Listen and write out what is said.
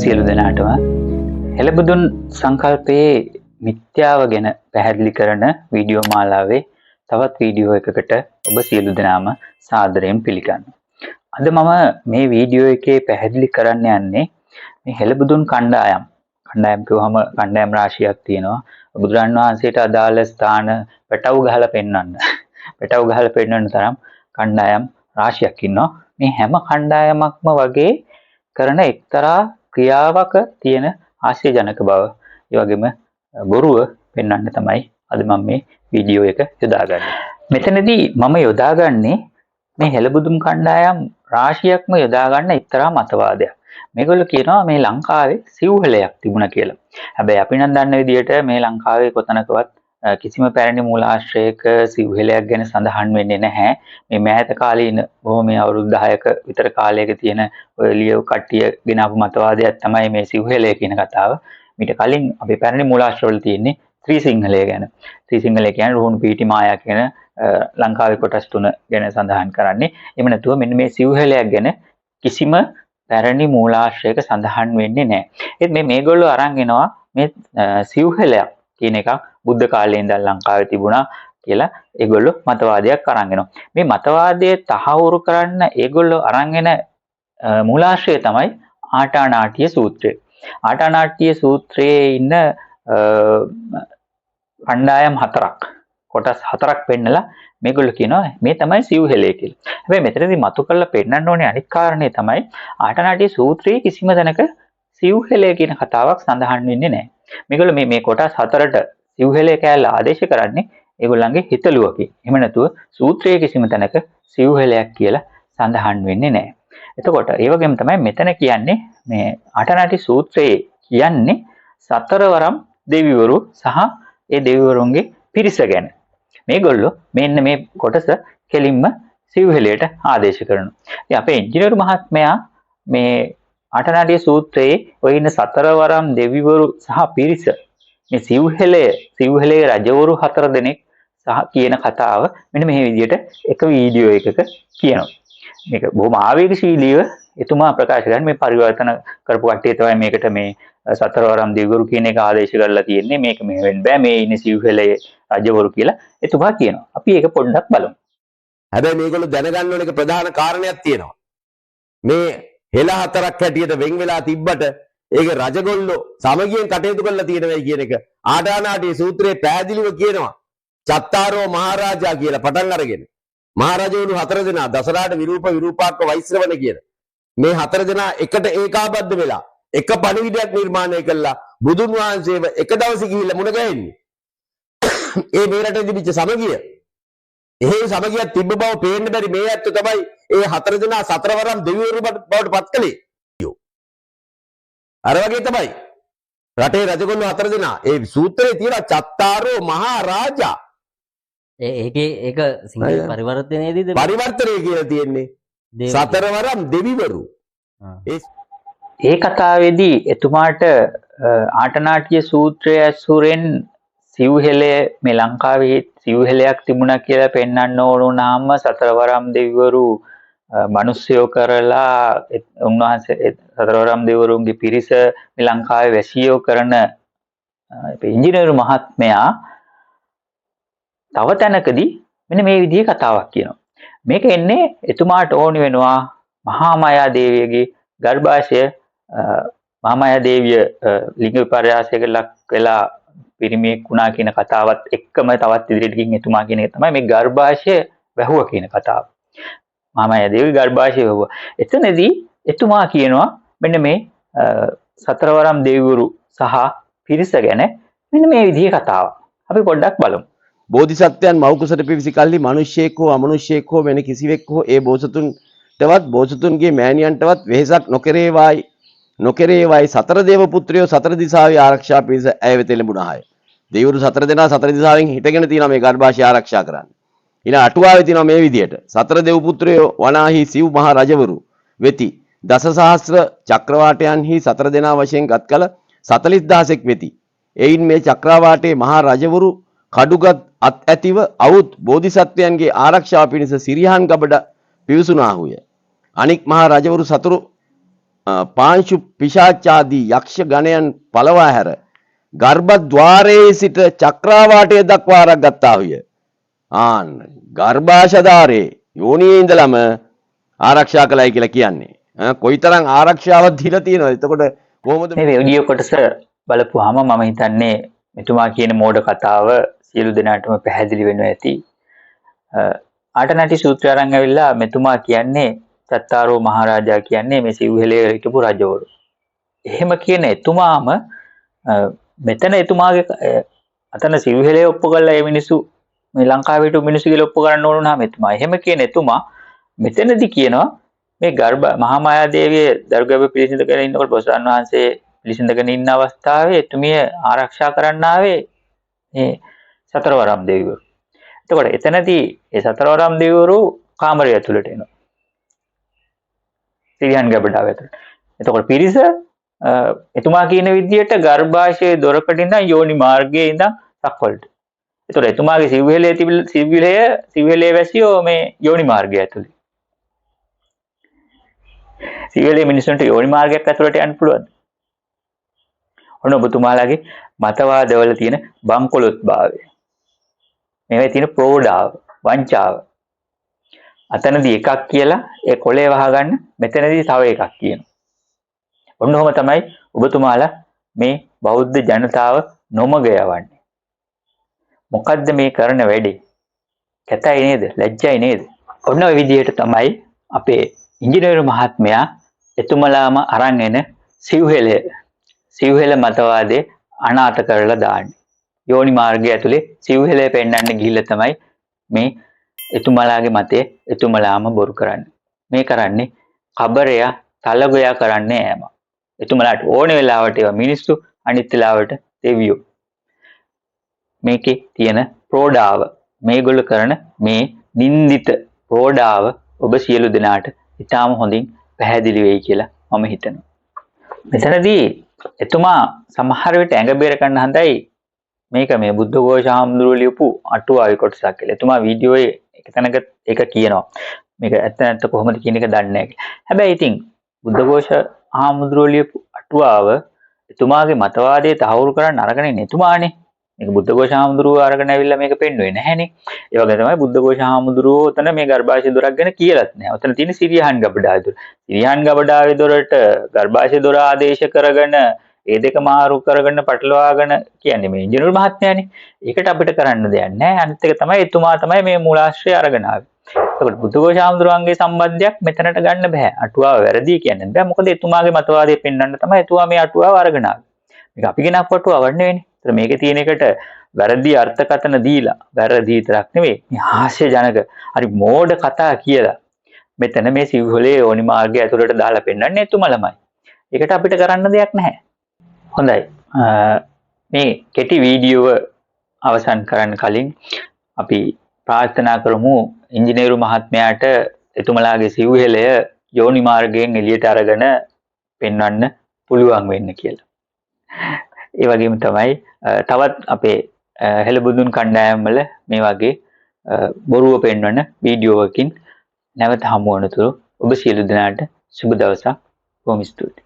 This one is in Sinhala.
සියලු දෙනාටම හෙළබුදුන් සංකල්පයේ මිත්‍යාව ගැන පැහැදිලි කරන වීඩියෝ මාලාවේ තවත් වීඩියෝ එකකට ඔබ සියලු දෙනාම සාදරයෙන් පිළිගන්නවා. අද මම මේ වීඩියෝ එකේ පැහැදිලි කරන්න යන්නේ මේ හෙළබුදුන් කණ්ඩායම් කිව්වහම කණ්ඩායම් රාශියක් තියෙනවා. බුදුරන් වහන්සේට අදාළ ස්ථාන පැටව ගහලා පෙන්වන්න තරම් කණ්ඩායම් රාශියක් ඉන්නවා. මේ හැම කණ්ඩායමක්ම වගේ කරන එක්තරා ක්‍රියාවක තියෙන ආශ්චර්යජනක බව, ඒ වගේම බොරුව පෙන්වන්න තමයි අද මම මේ වීඩියෝ එක යොදාගන්නේ. මෙතනදී මම යොදාගන්නේ මේ හෙළබුදුන් කණ්ඩායම් රාශියක්ම යොදාගන්න එක්තරා මතවාදයක්. මේගොල්ලෝ කියනවා මේ ලංකාවේ සිව්හෙළයක් තිබුණා කියලා. හැබැයි අපි නම් දන්න විදිහට මේ ලංකාවේ කොතනකවත් කිසිම පැරණි මූලාශ්‍රයක සිව්හෙළයක් ගැන සඳහන් වෙන්නේ නැහැ. මේ මෑත කාලීන බොහොම අවුරුදු 10ක විතර කාලයක තියෙන ඔය ලියව කට්ටිය ගෙනාවු මතවාදයක් තමයි මේ සිව්හෙළය කියන කතාව. මීට කලින් අපේ පැරණි මූලාශ්‍රවල තියෙන්නේ ත්‍රිසිංහලය ගැන. ත්‍රිසිංහලය කියන්නේ රුහුණු පීටි මායා කියන ලංකාවේ කොටස් තුන ගැන සඳහන් කරන්නේ. එහෙම නැතුව මෙන්න මේ සිව්හෙළයක් ගැන කිසිම පැරණි මූලාශ්‍රයක සඳහන් වෙන්නේ නැහැ. ඒත් මේගොල්ලෝ අරන් එනවා මේ සිව්හෙළයක් කියන එකක් බුද්ධ කාලේ ඉඳන් ලංකාවේ තිබුණා කියලා ඒගොල්ලෝ මතවාදයක් අරන් එනවා. මේ මතවාදය තහවුරු කරන්න ඒගොල්ලෝ අරන් එන මූලාශ්‍රය තමයි ආටානාටිය සූත්‍රය. ආටානාටිය සූත්‍රයේ ඉන්න කණ්ඩායම් කොටස් හතරක් පෙන්නලා මේගොල්ලෝ කියනවා මේ තමයි සිව්හෙළය කියලා. හැබැයි මෙතනදී මතු කරලා පෙන්නන්න ඕනේ අනිත් කාරණේ තමයි ආටානාටිය සූත්‍රයේ කිසිම තැනක සිව්හෙළය කියන කතාවක් සඳහන් වෙන්නේ නැහැ. මේගොල්ලෝ මේ කොටස් හතරට සිව්හෙළය කියලා ආදේශ කරන්නේ ඒගොල්ලන්ගේ හිතලුවකින්. එහෙම නැතුව සූත්‍රයේ කිසිම තැනක සිව්හෙළයක් කියලා සඳහන් වෙන්නේ නැහැ. එතකොට ඒ වගේම තමයි මෙතන කියන්නේ මේ ආටානාටි සූත්‍රයේ කියන්නේ සතරවරම් දෙවිවරු සහ ඒ දෙවිවරුන්ගේ පිරිස ගැන. මේගොල්ලෝ මෙන්න මේ කොටස කෙලින්ම සිව්හෙළයට ආදේශ කරනවා. ඉතින් අපේ ඉංජිනේරු මහත්මයා මේ ආටානාටිය සූත්‍රයේ ඔය ඉන්න සතරවරම් දෙවිවරු සහ පිරිස මේ සිව්හෙළයේ රජවරු 4 දෙනෙක් සහ කියන කතාව මෙන්න මේ විදිහට එක වීඩියෝ එකක කියනවා. මේක බොහොම ආවේගශීලීව එතුමා ප්‍රකාශ කරන මේ පරිවර්තන කරපු කට්ටිය තමයි මේකට මේ සතරවරම් දෙවිවරු කියන එක ආදේශ කරලා තියෙන්නේ. මේක මේ වෙන්න බෑ, මේ ඉන්නේ සිව්හෙළයේ රජවරු කියලා එතුමා කියනවා. අපි ඒක පොඩ්ඩක් බලමු. හැබැයි මේගොල්ලෝ දැනගන්න ඕන එක ප්‍රධාන කාරණයක් තියෙනවා. මේ හෙළ හතරක් හැටියට වෙන් වෙලා තිබ්බට ඒකේ රජගොල්ලෝ සමගියෙන් කටයුතු කරලා තියෙනවා කියන එක ආටානාටිය සූත්‍රයේ පැහැදිලිව කියනවා. චත්තාරෝ මහරජා කියලා පටන් අරගෙන මහරජවරු 4 දෙනා දසරාට විරූපාක්ක වෛශ්‍රවණ කියන මේ 4 දෙනා එකට ඒකාබද්ධ වෙලා එක පණිවිඩයක් නිර්මාණය කළා බුදුන් වහන්සේව එක දවසේ ගිහිල්ලා මුණ ගැහෙන්නේ. ඒ මේ රටේ තිබිච්ච සමගිය එහෙම සමගියක් තිබ්බ බව පේන්න බැරි මේ ඇත්ත තමයි ඒ 4 දෙනා සතරවරම් දෙවිවරු බවට පත් කළේ. අර වගේ තමයි රටේ රජගොල්ලෝ 4 දෙනා ඒ සූත්‍රයේ තියෙන චත්තාරෝ මහරජා ඒක සිංහල පරිවර්තනයේදීද පරිවර්තනය කියලා තියෙන්නේ සතරවරම් දෙවිවරු. ඒ කතාවේදී එතුමාට ආටානාටිය සූත්‍රය ඇසුරෙන් සිව්හෙළය මේ ලංකාවේ සිව්හෙළයක් තිබුණා කියලා පෙන්වන්න ඕන වුණාම සතරවරම් දෙවිවරු මිනිස්සයෝ කරලා උන්වහන්සේ සතරවරම් දෙවිවරුන්ගේ පිරිස මේ ලංකාවේ වැසියෝ කරන ඉංජිනේරු මහත්මයා තව තැනකදී මෙන්න මේ විදිහේ කතාවක් කියනවා. මේක එන්නේ එතුමාට ඕනි වෙනවා මහා මායා දේවියගේ ගර්භාෂය මහා මායා දේවිය ලිංග විපර්යාසයකට ලක් වෙලා පිරිමියෙක් වුණා කියන කතාවත් එක්කම තවත් ඉදිරියට ගිහින් එතුමා කියන එක තමයි මේ ගර්භාෂය වැහුවා කියන කතාව. මහා මායා දේවිය ගර්භාෂය වැහුවා. එතනදී එතුමා කියනවා මෙන්න මේ සතරවරම් දෙවිවරු සහ පිරිස ගැන මෙන්න මේ විදිහේ කතාවක්. අපි පොඩ්ඩක් බලමු. බෝධිසත්වයන් මව් කුසට පිවිසි කල්ලි මිනිස්සෙක් හෝ අමනුෂ්‍යෙක් හෝ වෙන කිසිවෙක් හෝ ඒ බෝසතුන්ටවත් බෝසතුන්ගේ මෑණියන්ටවත් වෙහෙසක් නොකරේවායි සතර දේව පුත්‍රයෝ සතර දිසාවේ ආරක්ෂා පිණිස ඇය වෙත එළඹුණාය. දෙවිවරු 4 දෙනා සතර දිසාවෙන් හිටගෙන තියෙනවා මේ ගර්භාෂය ආරක්ෂා කරන්න. ඊළ අටුවාවේ තියෙනවා මේ විදිහට සතර දේව පුත්‍රයෝ වනාහි සිව් මහ රජවරු වෙති. දසසහස්‍ර චක්‍රවාටයන්හි 4 දෙනා වශයෙන් ගත් කල 40000ක් වෙති. එයින් මේ චක්‍රවාටයේ මහා රජවරු කඩුගත් අත් ඇතිව අවුත් බෝධිසත්වයන්ගේ ආරක්ෂාව පිණිස සිරියහන් ගබඩ පිවිසුනාහුය. අනික් මහා රජවරු සතුරු පාංශු පිශාචාදී යක්ෂ ගණයන් පළවා හැර ගර්භද්වාරයේ සිට චක්‍රාවාටය දක්වා ආරක් ගත්තාහුය. ආන්න ගර්භාෂධාරයේ යෝනියේ ඉඳලම ආරක්ෂා කළයි කියලා කියන්නේ. කොයිතරම් ආරක්ෂාවක් දීලා තියෙනවද? එතකොට කොහොමද මේ වීඩියෝ කොටස බලපුවාම මම හිතන්නේ මෙතුමා කියන මෝඩ කතාව සියලු දෙනාටම පැහැදිලි වෙනවා ඇති. ආටනටි සූත්‍රය අරන් ඇවිල්ලා මෙතුමා කියන්නේ චත්තාරෝ මහරජා කියන්නේ මේ සිව්හෙලේ හිටපු රජවරු. එහෙම කියන එතුමාම මෙතන එතුමාගේ අතන සිව්හෙලේ ඔප්පු කරලා ඒ මිනිස්සු මේ ලංකාවේ හිටපු මිනිස්සු කියලා ඔප්පු කරන්න ඕන නම් එතුමා. එහෙම කියන එතුමා මෙතනදී කියනවා මේ මහා මායා දේවිය දරුගැබ පිළිසිඳගෙන ඉන්නකොට බොසාන් වහන්සේ පිළිසිඳගෙන ඉන්න අවස්ථාවේ එතුමිය ආරක්ෂා කරන්න ආවේ මේ සතරවරම් දෙවිවරු. එතකොට එතනදී ඒ සතරවරම් දෙවිවරු කාමරය ඇතුළට එනවා. සිරියන් ගබඩාව ඇතුළට. එතකොට පිරිස එතුමා කියන විදිහට ගර්භාෂයේ දොරකට ඉඳන් යෝනි මාර්ගයේ ඉඳන් සක්වලට. එතකොට එතුමාගේ සිව්හෙලේ වැසියෝ මේ යෝනි මාර්ගය ඇතුළේ. සිව්හෙලේ මිනිස්සුන්ට යෝනි මාර්ගයක් ඇතුළට යන්න පුළුවන්ද? ඔන්න ඔබතුමාලාගේ මතවාදවල තියෙන බංකොලොත්භාවය. මේවේ තියෙන ප්‍රෝඩාව, වංචාව. අතනදී එකක් කියලා ඒ කොලේ වහගන්න මෙතනදී තව එකක් කියනවා. ඔන්න ඔහම තමයි ඔබතුමාලා මේ බෞද්ධ ජනතාව නොමග යවන්නේ. මොකද්ද මේ කරන වැඩේ? කැතයි නේද? ලැජ්ජයි නේද? ඔන්න ඔය විදිහට තමයි අපේ ඉංජිනේරු මහත්මයා එතුමලාම අරන් එන සිව්හෙල මතවාදේ අනාථ කරලා දාන්නේ. යෝනි මාර්ගය ඇතුලේ සිව්හෙලේ පෙන්වන්න ගිහිල්ලා තමයි මේ එතුමලාගේ මතය එතුමලාම බොරු කරන්නේ. මේ කරන්නේ කබරයා තලගොයා කරන්නේ ඈම. එතුමලාට ඕන වෙලාවට ඒවා මිනිස්සු අනිත් වෙලාවට දෙවියෝ. මේකේ තියෙන ප්‍රෝඩාව මේගොල්ලෝ කරන මේ නින්දිත ප්‍රෝඩාව ඔබ සියලු දෙනාට ඉතාම හොඳින් පැහැදිලි වෙයි කියලා මම හිතනවා. මෙතනදී එතුමා සමහර විට ඇඟ බේර ගන්න හදයි මේක මේ බුද්ධඝෝෂ හාමුදුරුවෝ ලියපු අටුවාවේ කොටසක් කියලා. එතුමා වීඩියෝයේ එක තැනක ඒක කියනවා. මේක ඇත්ත නැත්ත කොහොමද කියන එක දන්නේ නැහැ කියලා. හැබැයි ඉතින් බුද්ධඝෝෂ හාමුදුරුවෝ ලියපු අටුවාව එතුමාගේ මතවාදයේ තහවුරු කරන්න අරගෙන ඉන්නේ එතුමානේ. මේක බුද්ධඝෝෂ හාමුදුරුවෝ අරගෙන ඇවිල්ලා මේක පෙන්වුවේ නැහැනේ. ඒ වගේ තමයි බුද්ධඝෝෂ හාමුදුරුවෝ උතන මේ ගර්භාෂය දොරක් ගැන කියලාත් නැහැ. උතන තියෙන සිරියහන් ගබඩාවේ දොර. සිරියහන් ගබඩාවේ දොරට ගර්භාෂය දොර ආදේශ කරගෙන ඒ දෙක මාරු කරගෙන පටලවාගෙන කියන්නේ මේ ඉංජිනේරු මහත්මයානේ. ඒකට අපිට කරන්න දෙයක් නැහැ. අනිත් එක තමයි එතුමා තමයි මේ මූලාශ්‍රය අරගෙන ආවේ. ඒකට බුද්ධඝෝෂ හාමුදුරුවන්ගේ සම්බන්ධයක් මෙතනට ගන්න බෑ. අටුවාව වැරදි කියන්නේ බෑ. මොකද එතුමාගේ මතවාදය පෙන්වන්න තමයි එතුමා මේ අටුවාව අරගෙන ආවේ. මේක අපි ගෙනක් අටුවාව නෙවෙයිනේ. ඒතර මේකේ තියෙන එකට වැරදි අර්ථකථන දීලා වැරදි විතරක් නෙවෙයි මේ හාස්‍ය ජනක හරි මෝඩ කතා කියලා මෙතන මේ සිව්හෙලේ යෝනි මාර්ගය ඇතුළට දාලා පෙන්වන්නේ එතුමලමයි. ඒකට අපිට කරන්න දෙයක් නැහැ. හොඳයි. මේ කෙටි වීඩියෝව අවසන් කරන්න කලින් අපි ප්‍රාර්ථනා කරමු ඉංජිනේරු මහත්මයාට එතුමලාගේ සිව්හෙලය යෝනි මාර්ගයෙන් එළියට අරගෙන පෙන්වන්න පුළුවන් වෙන්න කියලා. ඒ වගේම තමයි තවත් අපේ හෙළබුදුන් කණ්ඩායම් වල මේ වගේ බොරුව පෙන්වන වීඩියෝවකින් නැවත හමු වනතුරු ඔබ සියලු දෙනාට සුබ දවසක්. බොහොම ස්තුතියි.